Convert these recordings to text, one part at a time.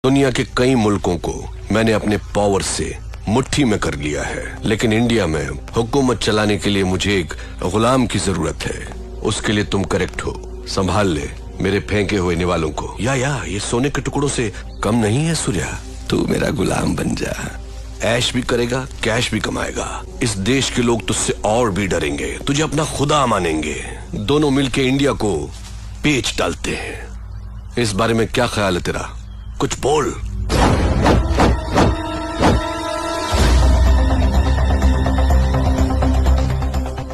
दुनिया के कई मुल्कों को मैंने अपने पावर से मुट्ठी में कर लिया है, लेकिन इंडिया में हुकूमत चलाने के लिए मुझे एक गुलाम की जरूरत है। उसके लिए तुम करेक्ट हो। संभाल ले मेरे फेंके हुए निवालों को। या ये सोने के टुकड़ों से कम नहीं है सूर्या। तू मेरा गुलाम बन जा। ऐश भी करेगा, कैश भी कमाएगा। इस देश के लोग तुझसे और भी डरेंगे, तुझे अपना खुदा मानेंगे। दोनों मिलके इंडिया को पेच डालते हैं। इस बारे में क्या ख्याल है तेरा? कुछ बोल।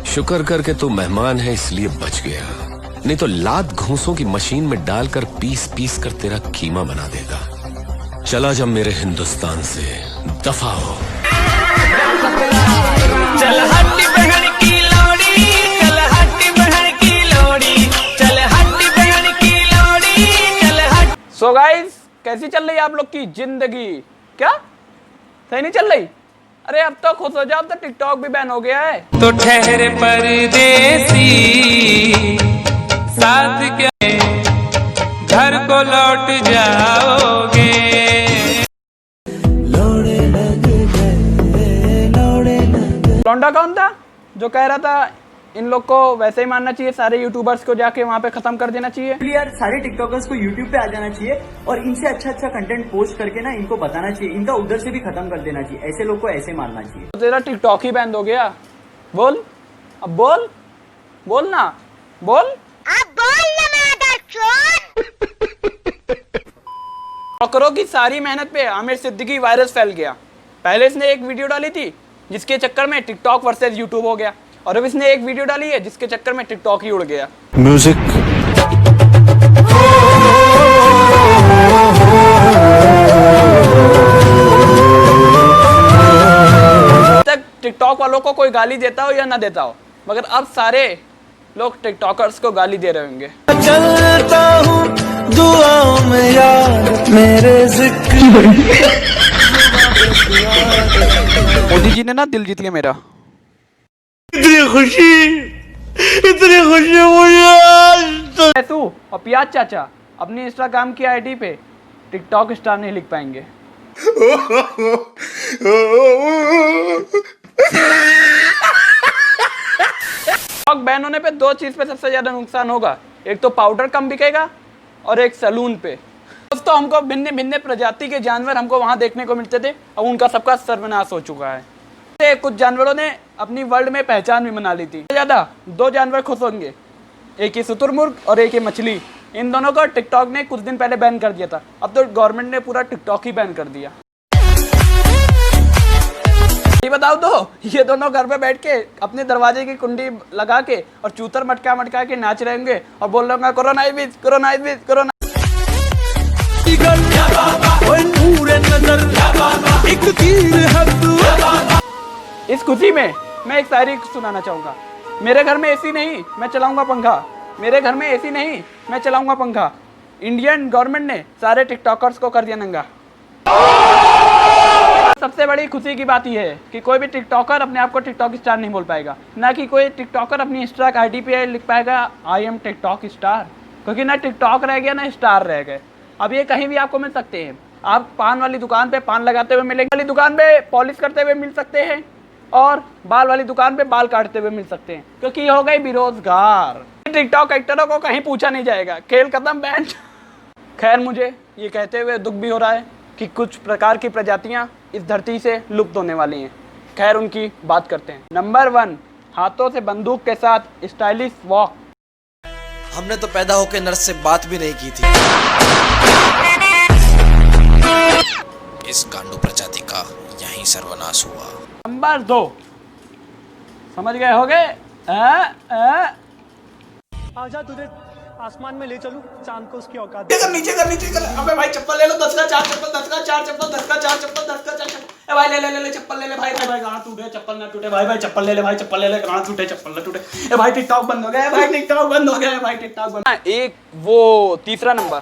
शुक्र करके तू मेहमान है इसलिए बच गया, नहीं तो लात घूंसों की मशीन में डालकर पीस पीस कर तेरा कीमा बना देगा। चला जब मेरे हिंदुस्तान से दफा हो। चल हट्टी बहन की लोड़ी, चल हट्टी बहन की लोड़ी, चल हट्टी बहन की लोड़ी, चल हट। सो गाइस, कैसी चल रही है आप लोग की जिंदगी? क्या सही नहीं चल रही? अरे अब तो खुश हो जाओ, अब तो टिकटॉक भी बैन हो गया है। तो ठहरे परदेसी साथ के घर को लौट जाओगे। लौंडा कौन था जो कह रहा था इन लोग को वैसे ही मानना चाहिए, सारे यूट्यूबर्स को जाके वहाँ पे खत्म कर देना चाहिए? यार सारे टिकटॉकर्स को यूट्यूब पे आ जाना चाहिए और इनसे अच्छा कंटेंट पोस्ट करके ना इनको बताना चाहिए, इनका उधर से भी खत्म कर देना चाहिए। ऐसे लोग को ऐसे मारना चाहिए। तो तेरा टिकटॉक ही बैंड हो गया। बोल अब, बोल ना, बोल टिकटॉकरों की सारी मेहनत पे आमिर सिद्दीकी वायरस फैल गया। पहले इसने एक वीडियो डाली थी जिसके चक्कर में टिकटॉक वर्सेस यूट्यूब हो गया, और अब इसने एक वीडियो डाली है जिसके चक्कर में टिकटॉक ही उड़ गया। म्यूजिक तक टिकटॉक वालों को कोई गाली देता हो या ना देता हो, मगर अब सारे लोग टिकटॉकर्स को गाली दे रहे होंगे। चलता हूँ दुआओं में यार मेरे जिक्र। मोदी जी ने ना दिल जीत लिया मेरा। इतनी खुशी मुझे। तू और पियाज चाचा अपनी इंस्टाग्राम की आईडी पे टिकटॉक स्टार नहीं लिख पाएंगे। टिकटॉक बैन होने पे दो चीज पे सबसे ज्यादा नुकसान होगा, एक तो पाउडर कम बिकेगा और एक सैलून पे। दोस्तों, हमको भिन्न भिन्न प्रजाति के जानवर हमको वहां देखने को मिलते थे, अब उनका सबका सर्वनाश हो चुका है। कुछ जानवरों ने अपनी वर्ल्ड में पहचान भी बना ली थी। ज्यादा दो जानवर खुश होंगे, एक ही शुतुरमुर्ग और एक ही मछली। इन दोनों को टिकटॉक ने कुछ दिन पहले बैन कर दिया था, अब तो गवर्नमेंट ने पूरा टिकटॉक ही बैन कर दिया। ये बताओ तो, ये दोनों घर पे बैठ के अपने दरवाजे की कुंडी लगा के और चूतर मटका के नाच रहे होंगे और बोल रहे होंगे corona is corona is corona. इस खुशी में मैं एक शायरी सुनाना चाहूंगा। मेरे घर में एसी नहीं, मैं चलाऊंगा पंखा। मेरे घर में एसी नहीं, मैं चलाऊंगा पंखा। इंडियन गवर्नमेंट ने सारे टिकटॉकर्स को कर दिया नंगा। सबसे बड़ी खुशी की बात यह है कि कोई भी टिकटॉकर अपने आप को टिकटॉक स्टार नहीं बोल पाएगा, ना कि कोई टिकटॉकर अपनी इंस्टा आईडी पे लिख पाएगा आई एम टिकटॉक स्टार, क्योंकि ना टिकटॉक रह गया ना स्टार रह गए। अब ये कहीं भी आपको मिल सकते हैं। आप पान वाली दुकान पे पान लगाते हुए मिलेंगे, वाली दुकान पे पॉलिश करते हुए मिल सकते हैं, और बाल वाली दुकान पे बाल काटते हुए मिल सकते हैं, क्योंकि हो गई बेरोजगार। टिकटॉक एक्टरों को कहीं पूछा नहीं जाएगा, खेल खत्म, बैन। खैर, मुझे ये कहते हुए दुख भी हो रहा है कि कुछ प्रकार की प्रजातियां इस धरती से लुप्त होने वाली हैं। खैर, उनकी बात करते हैं। नंबर 1, हाथों से बंदूक के साथ स्टाइलिश वॉक। हमने तो पैदा होकर नर्स से बात भी नहीं की थी। इस गांडू प्रजाति का यहीं सर्वनाश हुआ। नंबर 2, समझ गए होगे? आजा तुझे आसमान में ले चलूं, चांद को उसकी औकात। नीचे कर। अबे भाई चप्पल ले लो, 10 का 4 चप्पल, 10 का 4 चप्पल, 10 का 4 चप्पल, 10 का 4 चप्पल। ए भाई ले चप्पल ले भाई गाना टूटे, चप्पल ना टूटे भाई चप्पल ले भाई चप्पल ले गाना टूटे, चप्पल ना टूटे। ए भाई टिकटॉक बंद हो गया, भाई टिकटॉक बंद हो गया, भाई टिकटॉक बंद। एक वो तीसरा नंबर,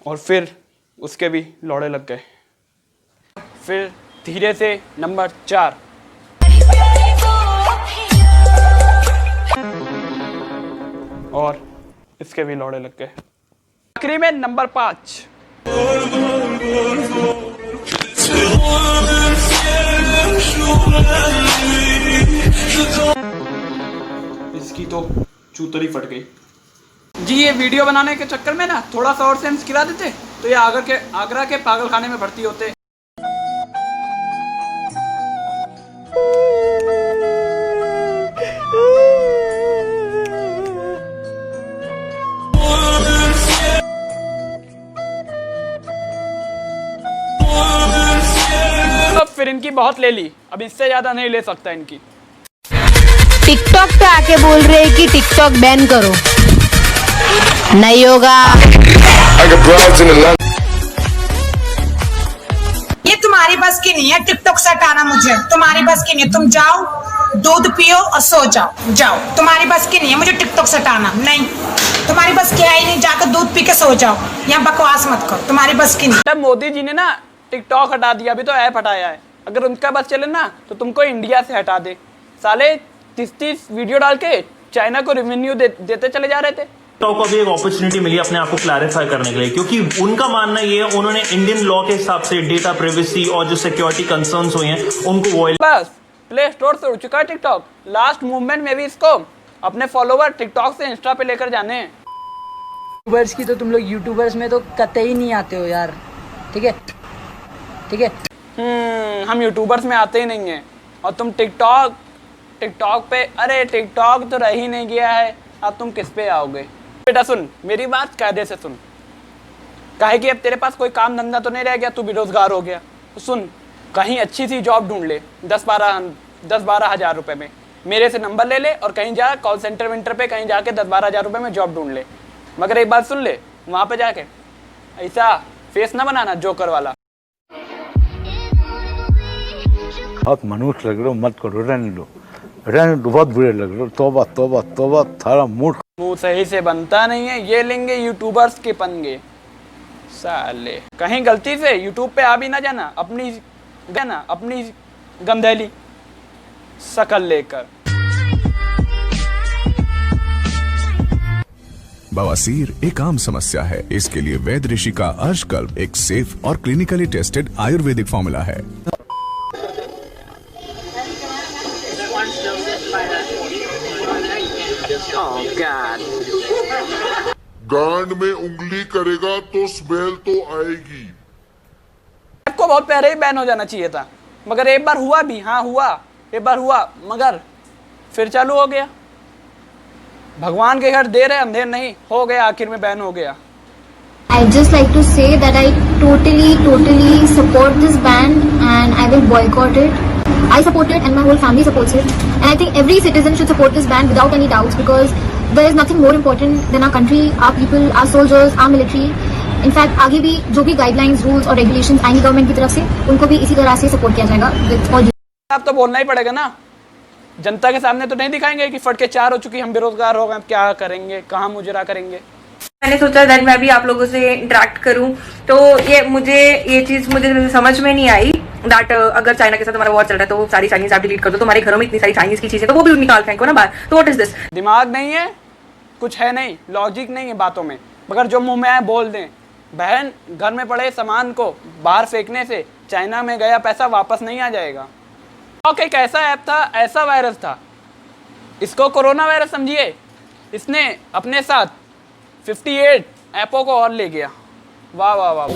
और फिर उसके भी लौड़े लग गए। फिर धीरे से नंबर 4, और इसके भी लौड़े लग गए। आखिरी में नंबर 5। इसकी तो चूतरी फट गई जी। ये वीडियो बनाने के चक्कर में ना थोड़ा सा और सेंस गिरा देते तो ये आगरा के पागल खाने में भर्ती होते। अब फिर इनकी बहुत ले ली, अब इससे ज्यादा नहीं ले सकता इनकी। टिकटॉक पे आके बोल रहे हैं कि टिकटॉक बैन करो, नहीं होगा। ये तुम्हारी बस की नहीं है टिकटॉक से हटाना, मुझे तुम्हारी बस की नहीं है। तुम जाओ दूध पियो और सो जाओ, जाओ। तुम्हारी बस की नहीं है मुझे टिकटॉक से हटाना, नहीं तुम्हारी बस की है ही नहीं। जाकर दूध पी के सो जाओ, यहाँ बकवास मत करो, तुम्हारी बस की नहीं। तब मोदी जी ने ना टिकटॉक हटा दिया, अभी तो ऐप हटाया है। अगर उनका बस चले ना तो तुमको इंडिया से हटा दे। साले 30 वीडियो डाल के चाइना को रेवेन्यू देते चले जा रहे थे। टिकटॉक को भी एक अपॉर्चुनिटी मिली अपने आप को क्लैरिफाई करने के लिए, क्योंकि उनका मानना ये है उन्होंने इंडियन लॉ के हिसाब से डेटा प्राइवेसी और जो सिक्योरिटी कंसर्न्स हुए हैं उनको वो बस प्ले स्टोर से उड़ चुका है टिकटॉक। लास्ट मूवमेंट में भी इसको अपने फॉलोवर टिकटॉक से इंस्टा पे लेकर जाने हैं। यूट्यूबर्स की तो तुम लोग यूट्यूबर्स में तो कतई नहीं आते हो यार, ठीक है ठीक है। हम यूट्यूबर्स में आते ही नहीं हैं और तुम टिकटॉक पे, अरे टिकटॉक तो रह ही नहीं गया है, अब तुम किस पे आओगे? बेटा सुन मेरी बात कायदे से सुन, काहे कि अब तेरे पास कोई काम धंधा तो नहीं रह गया, तू बेरोजगार हो गया। तो सुन कहीं अच्छी सी जॉब ढूंढ ले 10-12 हज़ार रुपये में, मेरे से नंबर ले ले और कहीं जा कॉल सेंटर विंटर पे कहीं जाके 10-12 हज़ार रुपये में जॉब ढूंढ ले। मगर एक बात सुन ले, वहाँ पे जाके ऐसा फेस ना बनाना जोकर वाला। बहुत मनुष्य लग रहे हो, मत करो, रहने दो, बहुत बुरे लग रहे हो। तौबा तौबा तौबा, थारा मूड मुंह सही से बनता नहीं है, ये लेंगे यूट्यूबर्स के पंगे साले। कहीं गलती से यूट्यूब पे आ भी ना जाना अपनी गंधैली शकल लेकर। बवासीर एक आम समस्या है, इसके लिए वैद्य ऋषि का अर्शकल्प एक सेफ और क्लिनिकली टेस्टेड आयुर्वेदिक फॉर्मूला है। गांड में उंगली करेगा तो स्मेल तो आएगी। आपको बहुत पहले ही बैन हो जाना चाहिए था, मगर एक बार हुआ भी, हाँ हुआ, एक बार हुआ, मगर फिर चालू हो गया। भगवान के घर देर है अंधेर नहीं, हो गया, आखिर में बैन हो गया। I just like to say that I totally support this ban and I will boycott it. I support it and my whole family supports it. And I think every citizen should support this ban without any doubts because there is nothing more important than our country, our people, our soldiers, our military. In fact, आगे भी जो भी guidelines, rules और regulations आएंगे government की तरफ से, उनको भी इसी तरह से सपोर्ट किया जाएगा with all. अब तो बोलना ही पड़ेगा ना, जनता के सामने तो नहीं दिखाएंगे कि फट के 4 हो चुकी, हम बेरोजगार हो गए, क्या करेंगे, कहाँ मुजरा करेंगे। मैंने सोचा दैट मैं भी आप लोगों से इंटरेक्ट करूं, तो ये चीज मुझे समझ में नहीं आई दैट अगर चाइना के साथ हमारा वॉर चल रहा है तो सारी चाइनीज ऐप डिलीट कर दो, तुम्हारे घरों में इतनी सारी चाइनीज की चीजें तो वो भी निकाल फेंको ना बाहर। तो व्हाट इज दिस? दिमाग नहीं है, कुछ है नहीं, लॉजिक नहीं है बातों में, मगर जो मुंह में आए बोल दें। बहन, घर में पड़े सामान को बाहर फेंकने से चाइना में गया पैसा वापस नहीं आ जाएगा। एक ऐसा ऐप था, ऐसा वायरस था, इसको कोरोना वायरस समझिए, इसने अपने साथ 58 ऐपों को और ले गया। वाह वाह वाह।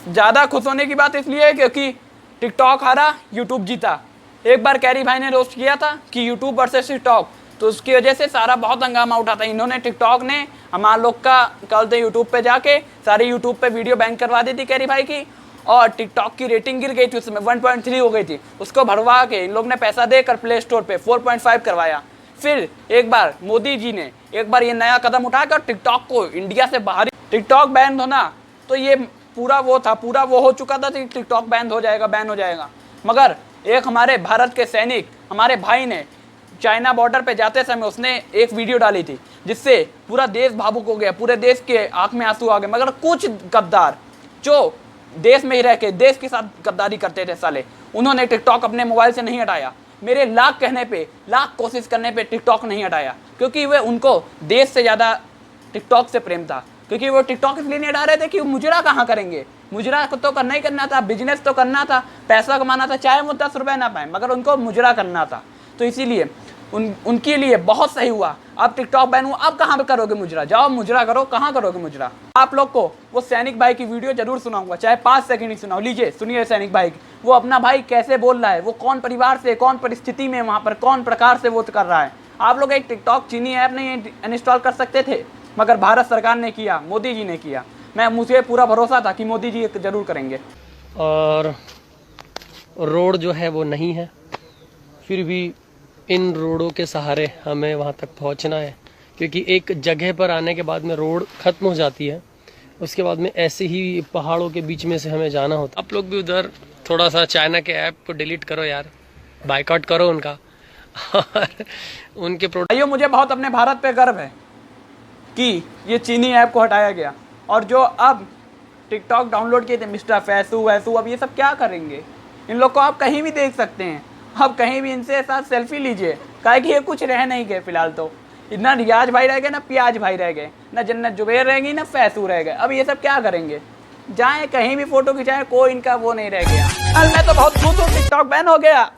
ज़्यादा खुश होने की बात इसलिए है क्योंकि टिकटॉक हारा, यूट्यूब जीता। एक बार कैरी भाई ने रोस्ट किया था कि यूट्यूब वर्सेस टिकटॉक, तो उसकी वजह से सारा बहुत हंगामा उठा था। इन्होंने, टिकटॉक ने हमारे लोग का कल तो यूट्यूब पे जाके सारी यूट्यूब पे वीडियो बैंक करवा दी थी कैरी भाई की, और टिकटॉक की रेटिंग गिर गई थी, उसमें 1.3 हो गई थी। उसको भरवा के इन लोग ने पैसा देकर प्ले स्टोर पे 4.5 करवाया। फिर एक बार मोदी जी ने एक बार ये नया कदम उठाकर टिकटॉक को इंडिया से बाहर, टिकटॉक बैन होना तो ये पूरा वो था, पूरा वो हो चुका था कि टिकटॉक बैन हो जाएगा। मगर एक हमारे भारत के सैनिक, हमारे भाई ने चाइना बॉर्डर पे जाते समय उसने एक वीडियो डाली थी जिससे पूरा देश भावुक हो गया, पूरे देश के आंख में आंसू आ गए। मगर कुछ गद्दार जो देश में ही रह के देश के साथ गद्दारी करते थे साले, उन्होंने टिकटॉक अपने मोबाइल से नहीं हटाया, मेरे लाख कहने पे, लाख कोशिश करने पे टिकटॉक नहीं हटाया, क्योंकि वे उनको देश से ज़्यादा टिकटॉक से प्रेम था। क्योंकि वो टिकटॉक इसलिए नहीं हटा रहे थे कि मुजरा कहाँ करेंगे, मुजरा को तो करना ही करना था, बिजनेस तो करना था, पैसा कमाना था, चाहे वो 10 रुपये ना पाए, मगर उनको मुजरा करना था। तो इसीलिए उनके लिए बहुत सही हुआ। अब टिकटॉक बैन हुआ, अब कहाँ पे करोगे मुजरा, जाओ मुजरा करो, कहाँ करोगे मुजरा। आप लोग को वो सैनिक भाई की वीडियो जरूर सुनाऊंगा, चाहे 5 सेकंड ही सुनाओ। लीजिए सुनिए सैनिक भाई, वो अपना भाई कैसे बोल रहा है, वो कौन परिवार से, कौन परिस्थिति में, वहाँ पर कौन प्रकार से वो कर रहा है। आप लोग एक टिकटॉक चीनी ऐप नहीं इंस्टॉल कर सकते थे, मगर भारत सरकार ने किया, मोदी जी ने किया। मुझे पूरा भरोसा था कि मोदी जी जरूर करेंगे। और रोड जो है वो नहीं है, फिर भी इन रोडों के सहारे हमें वहाँ तक पहुँचना है, क्योंकि एक जगह पर आने के बाद में रोड ख़त्म हो जाती है, उसके बाद में ऐसे ही पहाड़ों के बीच में से हमें जाना होता। आप लोग भी उधर थोड़ा सा चाइना के ऐप को डिलीट करो यार, बाइकआउट करो उनका और उनके भाइयों, मुझे बहुत अपने भारत पे गर्व है कि ये चीनी ऐप को हटाया गया। और जो अब टिकटॉक डाउनलोड किए थे मिस्टर फैसू वैसू, अब ये सब क्या करेंगे? इन लोग को आप कहीं भी देख सकते हैं, अब कहीं भी इनसे साथ सेल्फी लीजिए, काहे कि ये कुछ रह नहीं गए फिलहाल। तो इतना रियाज भाई रह गए, ना प्याज भाई रह गए, ना जन्नत जुबैर रह गई, ना फैसू रह गए। अब ये सब क्या करेंगे? जाएं कहीं भी फोटो खिंचाएं, कोई इनका वो नहीं रह गया। कल मैं तो बहुत खुश हूँ टिकटॉक बैन हो गया।